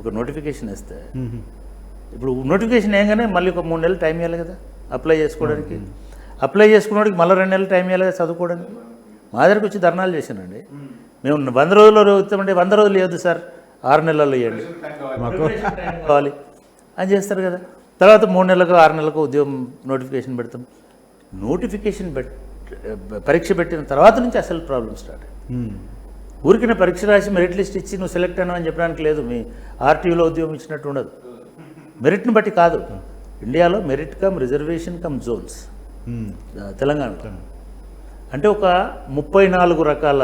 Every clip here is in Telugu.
ఒక నోటిఫికేషన్ వేస్తే ఇప్పుడు నోటిఫికేషన్ వేయగానే మళ్ళీ ఒక 3 నెలలు టైం ఇవ్వాలి కదా అప్లై చేసుకోవడానికి. అప్లై చేసుకున్నవాడికి మళ్ళీ 2 నెలలు టైం ఇవ్వాలి కదా చదువుకోవడానికి. మా దగ్గరికి వచ్చి ధర్నాలు చేశానండి. మేము 100 రోజుల్లో ఇస్తామంటే 100 రోజులు ఇవ్వద్దు సార్, 6 నెలల్లో ఇవ్వండి కావాలి అని చేస్తారు కదా. తర్వాత 3 నెలలకు 6 నెలలకు ఉద్యోగం నోటిఫికేషన్ పెడతాం. నోటిఫికేషన్ పరీక్ష పెట్టిన తర్వాత నుంచి అసలు ప్రాబ్లమ్ స్టార్ట్. ఊరికిన పరీక్ష రాసి మెరిట్ లిస్ట్ ఇచ్చి నువ్వు సెలెక్ట్ అయినావని చెప్పడానికి లేదు. మీ ఆర్టీయూలో ఉద్యోగం ఇచ్చినట్టు ఉండదు. మెరిట్ని బట్టి కాదు. ఇండియాలో merit cum reservation cum zones. తెలంగాణలో అంటే ఒక 34 రకాల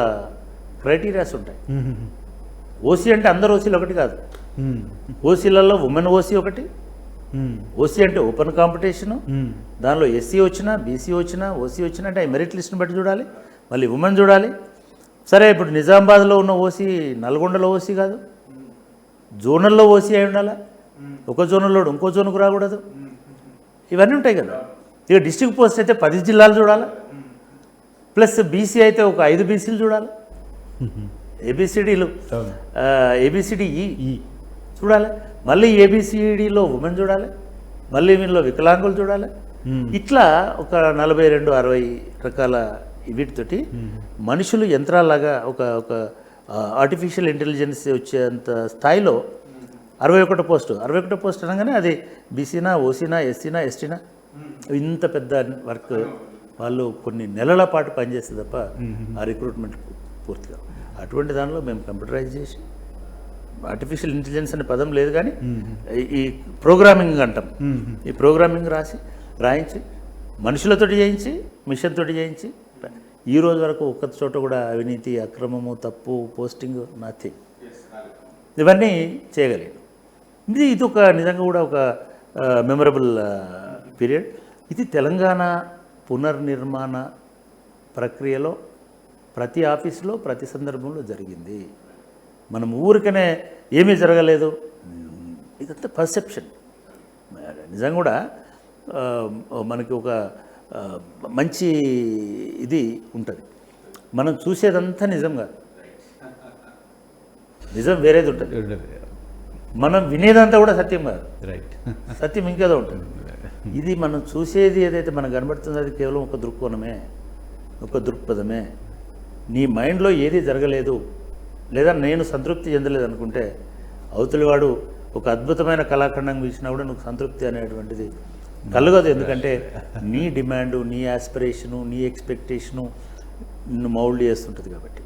క్రైటీరియాస్ ఉంటాయి. ఓసీ అంటే అందరు ఓసీలు ఒకటి కాదు. ఓసీలలో ఉమెన్ ఓసీ ఒకటి. ఓసీ అంటే ఓపెన్ కాంపిటీషను. దానిలో ఎస్సీ వచ్చినా బీసీ వచ్చినా ఓసీ వచ్చినా అంటే మెరిట్ లిస్ట్ని బట్టి చూడాలి. మళ్ళీ ఉమెన్ చూడాలి. సరే ఇప్పుడు నిజామాబాద్లో ఉన్న ఓసీ నల్గొండలో ఓసీ కాదు, జోనల్లో ఓసీ అయి ఉండాలా. ఒక జోనల్లో ఇంకో జోన్కు రాకూడదు. ఇవన్నీ ఉంటాయి కదా. ఇక డిస్ట్రిక్ట్ పోస్ట్ అయితే 10 జిల్లాలు చూడాలి. ప్లస్ బీసీ అయితే ఒక 5 బీసీలు చూడాలి. ఏబిసిడీలు ఏబిసిడిఈ చూడాలి. మళ్ళీ ఏబిసిడిలో ఉమెన్ చూడాలి. మళ్ళీ వీళ్ళలో వికలాంగులు చూడాలి. ఇట్లా ఒక 42-60 రకాల వీటితోటి మనుషులు యంత్రాలాగా ఒక ఒక ఆర్టిఫిషియల్ ఇంటెలిజెన్స్ వచ్చేంత స్థాయిలో 61 పోస్ట్ అనగానే అది బీసీనా ఓసీనా ఎస్సీనా ఎస్టీనా ఇంత పెద్ద వర్క్ వాళ్ళు కొన్ని నెలల పాటు పనిచేస్తే తప్ప ఆ రిక్రూట్మెంట్ పూర్తిగా. అటువంటి దానిలో మేము కంప్యూటరైజ్ చేసి ఆర్టిఫిషియల్ ఇంటెలిజెన్స్ అనే పదం లేదు కానీ ఈ ప్రోగ్రామింగ్ అంటాం. ఈ ప్రోగ్రామింగ్ రాయించి మనుషులతోటి చేయించి మిషన్ తోటి చేయించి ఈ రోజు వరకు ఒక్క చోట కూడా అవినీతి అక్రమము తప్పు పోస్టింగ్ నథింగ్ ఇవన్నీ చేయగలిగాను. ఇది ఒక నిజంగా కూడా ఒక మెమరబుల్ పీరియడ్. ఇది తెలంగాణ పునర్నిర్మాణ ప్రక్రియలో ప్రతి ఆఫీసులో ప్రతి సందర్భంలో జరిగింది. మనం ఊరికనే ఏమీ జరగలేదు, ఇదంతా పర్సెప్షన్. నిజంగా కూడా మనకి ఒక మంచి ఇది ఉంటుంది. మనం చూసేదంతా నిజం కాదు, నిజం వేరేది ఉంటుంది. మనం వినేదంతా కూడా సత్యం కాదు, సత్యం ఇంకేదో ఉంటుంది. ఇది మనం చూసేది ఏదైతే మనకు కనబడుతుందో అది కేవలం ఒక దృక్కోణమే, ఒక దృక్పథమే. నీ మైండ్లో ఏది జరగలేదు లేదా నేను సంతృప్తి చెందలేదు అనుకుంటే అవతలివాడు ఒక అద్భుతమైన కళాఖండం ఇచ్చినా కూడా నువ్వు సంతృప్తి అనేటువంటిది కలగదు. ఎందుకంటే నీ డిమాండు, నీ ఆస్పిరేషను, నీ ఎక్స్పెక్టేషను నిన్ను మౌల్డ్ చేస్తుంటుంది కాబట్టి.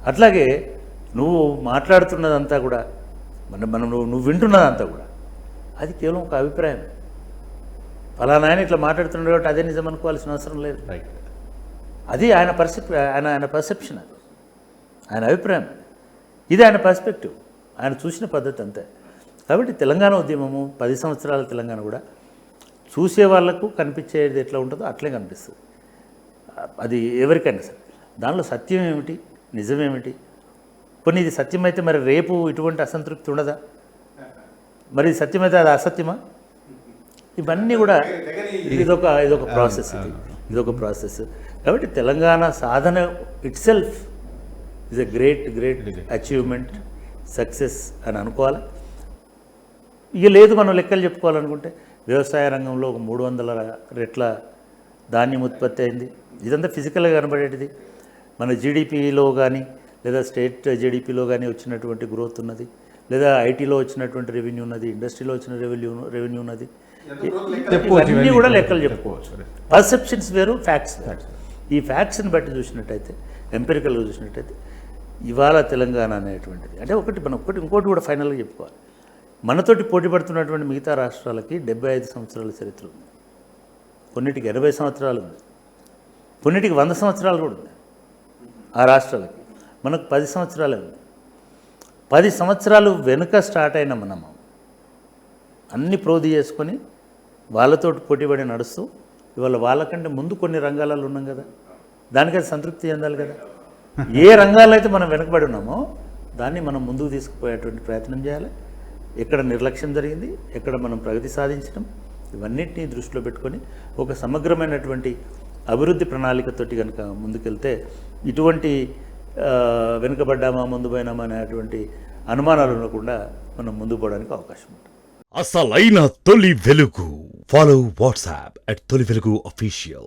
అట్లాగే నువ్వు మాట్లాడుతున్నదంతా కూడా నువ్వు వింటున్నదంతా కూడా అది కేవలం ఒక అభిప్రాయం. ఫలానా ఆయన ఇట్లా మాట్లాడుతున్నాడు కాబట్టి అదే నిజం అనుకోవాల్సిన అవసరం లేదు. అది ఆయన పర్సెప్షన్, అది ఆయన అభిప్రాయం, ఇది ఆయన పర్స్పెక్టివ్, ఆయన చూసిన పద్ధతి అంతే. కాబట్టి తెలంగాణ ఉద్యమము 10 సంవత్సరాల తెలంగాణ కూడా చూసే వాళ్లకు కనిపించేది ఎట్లా ఉంటుందో అట్లే కనిపిస్తుంది. అది ఎవరికైనా సరే దానిలో సత్యం ఏమిటి, నిజమేమిటి, కొన్ని ఇది సత్యమైతే మరి రేపు ఇటువంటి అసంతృప్తి ఉండదా, మరి సత్యమైతే అది అసత్యమా, ఇవన్నీ కూడా ఇదొక ప్రాసెస్. ఇదొక ప్రాసెస్. కాబట్టి తెలంగాణ సాధన itself is a great achievement, success అని అనుకోవాలి. ఇక లేదు మనం లెక్కలు చెప్పుకోవాలనుకుంటే వ్యవసాయ రంగంలో ఒక 300 రెట్ల ధాన్యం ఉత్పత్తి అయింది. ఇదంతా ఫిజికల్గా కనబడేటిది. మన జీడిపిలో కానీ లేదా స్టేట్ జీడిపిలో కానీ వచ్చినటువంటి గ్రోత్ ఉన్నది, లేదా ఐటీలో వచ్చినటువంటి రెవెన్యూ ఉన్నది, ఇండస్ట్రీలో వచ్చిన రెవెన్యూ ఉన్నది. ఇవన్నీ కూడా లెక్కలు చెప్పుకోవచ్చు. పర్సెప్షన్స్ వేరు, ఫ్యాక్ట్స్ వేరు. ఈ ఫ్యాక్ట్స్ని బట్టి చూసినట్టయితే, ఎంపెరికల్గా చూసినట్టయితే ఇవాళ తెలంగాణ అనేటువంటిది అంటే ఇంకోటి కూడా ఫైనల్గా చెప్పుకోవాలి. మనతోటి పోటీ పడుతున్నటువంటి మిగతా రాష్ట్రాలకి 75 సంవత్సరాల చరిత్ర ఉంది, కొన్నిటికి 80 సంవత్సరాలు ఉంది, కొన్నిటికి 100 సంవత్సరాలు కూడా ఉంది. ఆ రాష్ట్రాలకి మనకు 10 సంవత్సరాలే ఉంది. 10 సంవత్సరాలు వెనుక స్టార్ట్ అయిన మనము అన్ని ప్రోధి చేసుకొని వాళ్ళతో పోటీపడి నడుస్తూ ఇవాళ వాళ్ళకంటే ముందు కొన్ని రంగాలలో ఉన్నాం కదా, దానికైతే సంతృప్తి చెందాలి కదా. ఏ రంగాల్లో అయితే మనం వెనుకబడి ఉన్నామో దాన్ని మనం ముందుకు తీసుకుపోయేటువంటి ప్రయత్నం చేయాలి. ఎక్కడ నిర్లక్ష్యం జరిగింది, ఎక్కడ మనం ప్రగతి సాధించడం, ఇవన్నిటినీ దృష్టిలో పెట్టుకొని ఒక సమగ్రమైనటువంటి అభివృద్ధి ప్రణాళికతోటి కనుక ముందుకెళ్తే ఇటువంటి వెనుకబడ్డామా ముందు పోయినామా అనేటువంటి అనుమానాలు ఉండకుండా మనం ముందుకు పోవడానికి అవకాశం ఉంటుంది. అసలైన తొలి వెలుగు. ఫాలో వాట్సాప్ @తొలి వెలుగు official.